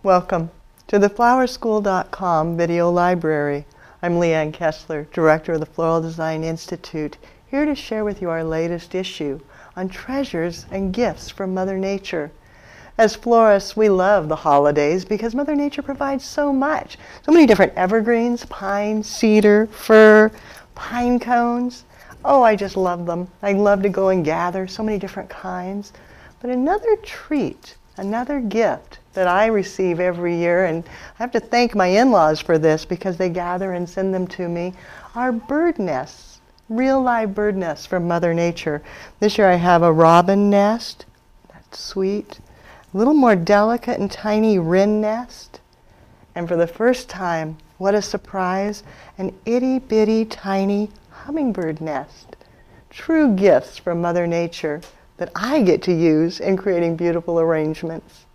Welcome to the flowerschool.com video library. I'm Leanne Kessler, Director of the Floral Design Institute, here to share with you our latest issue on treasures and gifts from Mother Nature. As florists, we love the holidays because Mother Nature provides so much. So many different evergreens, pine, cedar, fir, pine cones. Oh, I just love them. I love to go and gather so many different kinds. But another treat, another gift that I receive every year, and I have to thank my in-laws for this because they gather and send them to me, are bird nests, real live bird nests from Mother Nature. This year I have a robin nest, that's sweet, a little more delicate and tiny wren nest, and for the first time, what a surprise, an itty-bitty tiny hummingbird nest. True gifts from Mother Nature that I get to use in creating beautiful arrangements.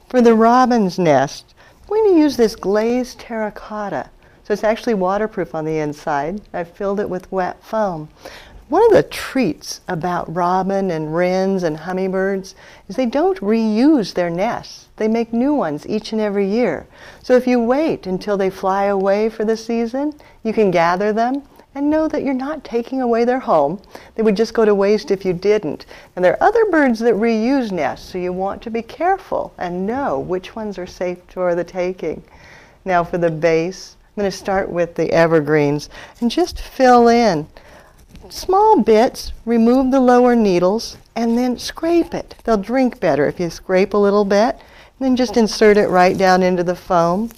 For the robin's nest, I'm going to use this glazed terracotta. So it's actually waterproof on the inside. I've filled it with wet foam. One of the treats about robin and wrens and hummingbirds is they don't reuse their nests. They make new ones each and every year. So if you wait until they fly away for the season, you can gather them and know that you're not taking away their home. They would just go to waste if you didn't. And there are other birds that reuse nests, so you want to be careful and know which ones are safe for the taking. Now for the base, I'm going to start with the evergreens and just fill in small bits, remove the lower needles, and then scrape it. They'll drink better if you scrape a little bit, and then just insert it right down into the foam.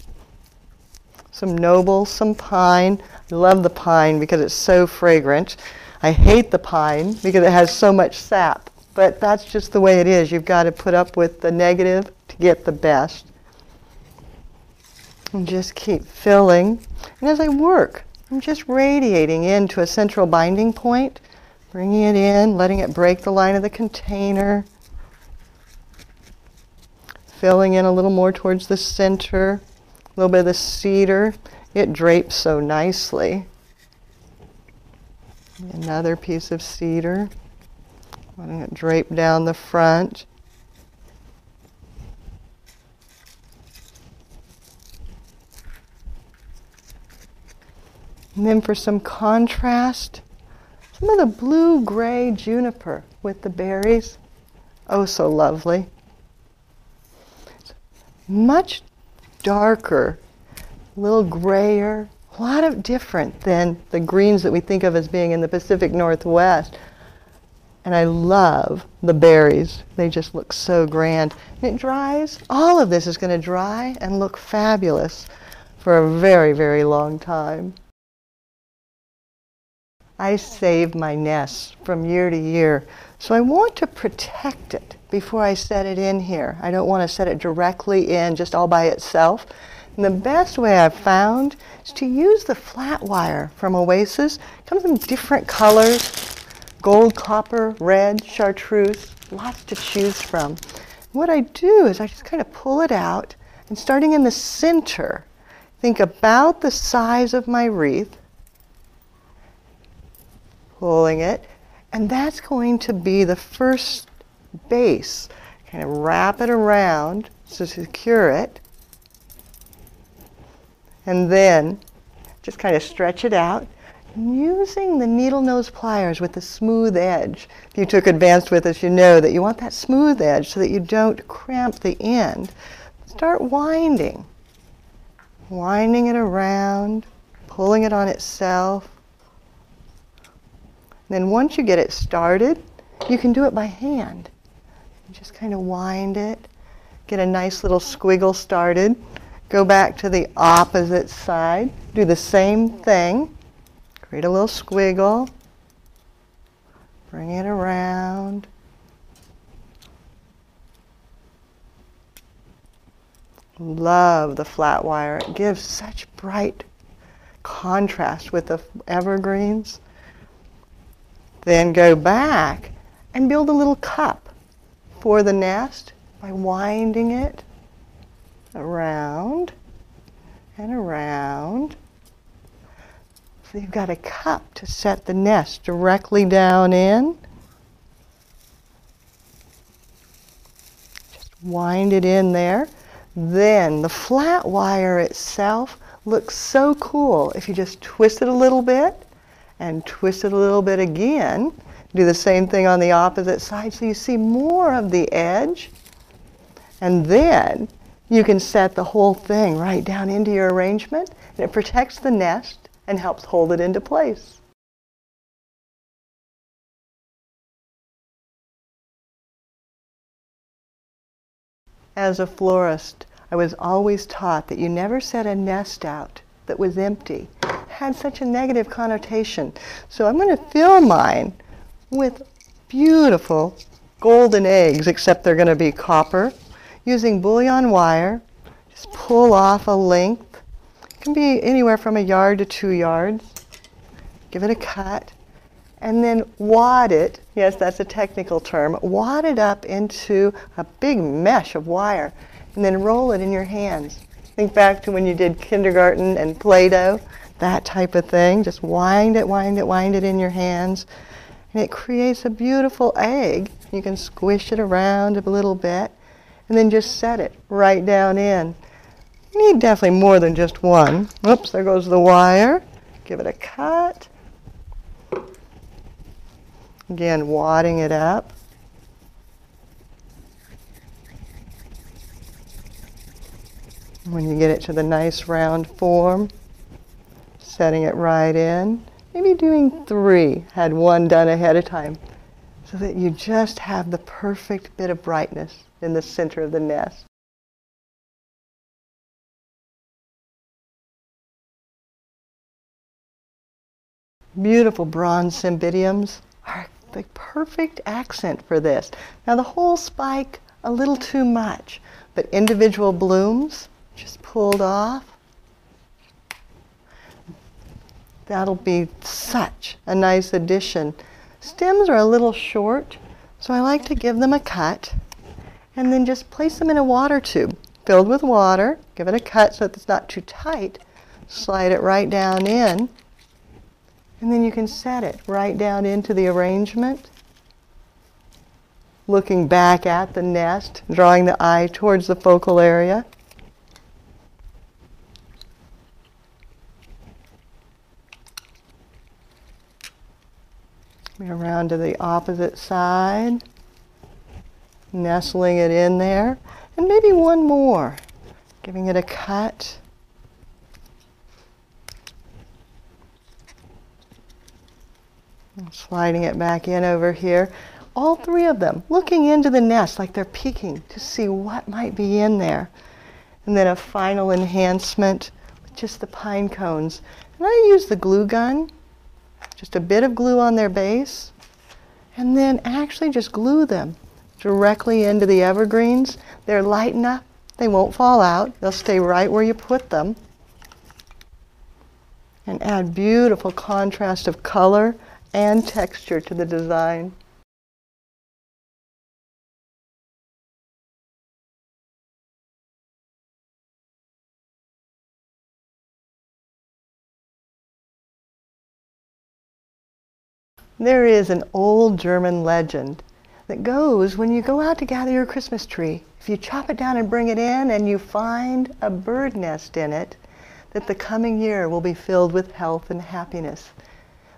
Some noble, some pine. I love the pine because it's so fragrant. I hate the pine because it has so much sap, but that's just the way it is. You've got to put up with the negative to get the best. And just keep filling. And as I work, I'm just radiating into a central binding point, bringing it in, letting it break the line of the container, filling in a little more towards the center. A little bit of the cedar. It drapes so nicely. Another piece of cedar. Letting it drape down the front. And then for some contrast, some of the blue-gray juniper with the berries. Oh, so lovely. Much darker, a little grayer, a lot of different than the greens that we think of as being in the Pacific Northwest. And I love the berries. They just look so grand. And it dries. All of this is going to dry and look fabulous for a very, very long time. I save my nests from year to year, so I want to protect it before I set it in here. I don't want to set it directly in just all by itself. And the best way I've found is to use the flat wire from Oasis. It comes in different colors, gold, copper, red, chartreuse, lots to choose from. What I do is I just kind of pull it out, and starting in the center, think about the size of my wreath, pulling it, and that's going to be the first base. Kind of wrap it around to secure it, and then just kind of stretch it out using the needle nose pliers with the smooth edge. If you took advanced with us, you know that you want that smooth edge so that you don't cramp the end. Start winding it around, pulling it on itself. Then once you get it started, you can do it by hand. You just kind of wind it, get a nice little squiggle started, go back to the opposite side, do the same thing, create a little squiggle, bring it around. Love the flat wire. It gives such bright contrast with the evergreens. Then go back and build a little cup for the nest by winding it around and around. So you've got a cup to set the nest directly down in. Just Wind it in there. Then the flat wire itself looks so cool if you just twist it a little bit and twist it a little bit again. Do the same thing on the opposite side so you see more of the edge. And then you can set the whole thing right down into your arrangement, and it protects the nest and helps hold it into place. As a florist, I was always taught that you never set a nest out that was empty. It had such a negative connotation. So I'm going to fill mine with beautiful golden eggs, except they're going to be copper, using bullion wire. Just pull off a length. It can be anywhere from 1 yard to 2 yards. Give it a cut. And then wad it, yes, that's a technical term, wad it up into a big mesh of wire, and then roll it in your hands. Think back to when you did kindergarten and Play-Doh, that type of thing. Just wind it, wind it, wind it in your hands, and it creates a beautiful egg. You can squish it around a little bit, and then just set it right down in. You need definitely more than just one. Oops, there goes the wire. Give it a cut. Again, wadding it up. When you get it to the nice round form, setting it right in. Maybe doing 3, had 1 done ahead of time, so that you just have the perfect bit of brightness in the center of the nest. Beautiful bronze cymbidiums are the perfect accent for this. Now the whole spike, a little too much, but individual blooms just pulled off. That'll be such a nice addition. Stems are a little short, so I like to give them a cut and then just place them in a water tube filled with water. Give it a cut so that it's not too tight. Slide it right down in. And then you can set it right down into the arrangement, looking back at the nest, drawing the eye towards the focal area. Around to the opposite side, nestling it in there, and maybe one more, giving it a cut. Sliding it back in over here. All 3 of them looking into the nest like they're peeking to see what might be in there. And then a final enhancement with just the pine cones. And I use the glue gun, just a bit of glue on their base, and then actually just glue them directly into the evergreens. They're light enough, they won't fall out. They'll stay right where you put them. And add beautiful contrast of color and texture to the design. There is an old German legend that goes when you go out to gather your Christmas tree, if you chop it down and bring it in and you find a bird nest in it, that the coming year will be filled with health and happiness.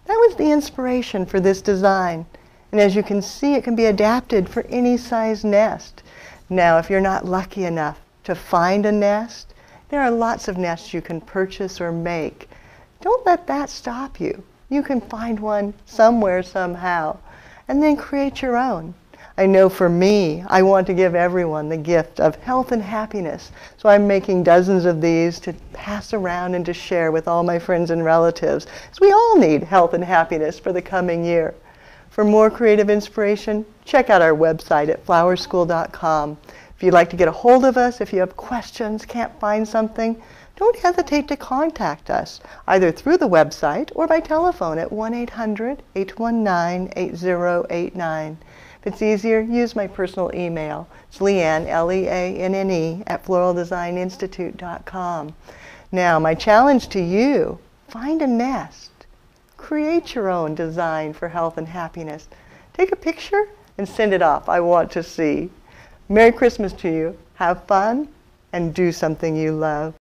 That was the inspiration for this design. And as you can see, it can be adapted for any size nest. Now, if you're not lucky enough to find a nest, there are lots of nests you can purchase or make. Don't let that stop you. You can find one somewhere, somehow, and then create your own. I know for me, I want to give everyone the gift of health and happiness. So I'm making dozens of these to pass around and to share with all my friends and relatives. So we all need health and happiness for the coming year. For more creative inspiration, check out our website at flowerschool.com. If you'd like to get a hold of us, if you have questions, can't find something, don't hesitate to contact us, either through the website or by telephone at 1-800-819-8089. If it's easier, use my personal email. It's Leanne, Leanne, at floraldesigninstitute.com. Now, my challenge to you, find a nest. Create your own design for health and happiness. Take a picture and send it off. I want to see. Merry Christmas to you. Have fun and do something you love.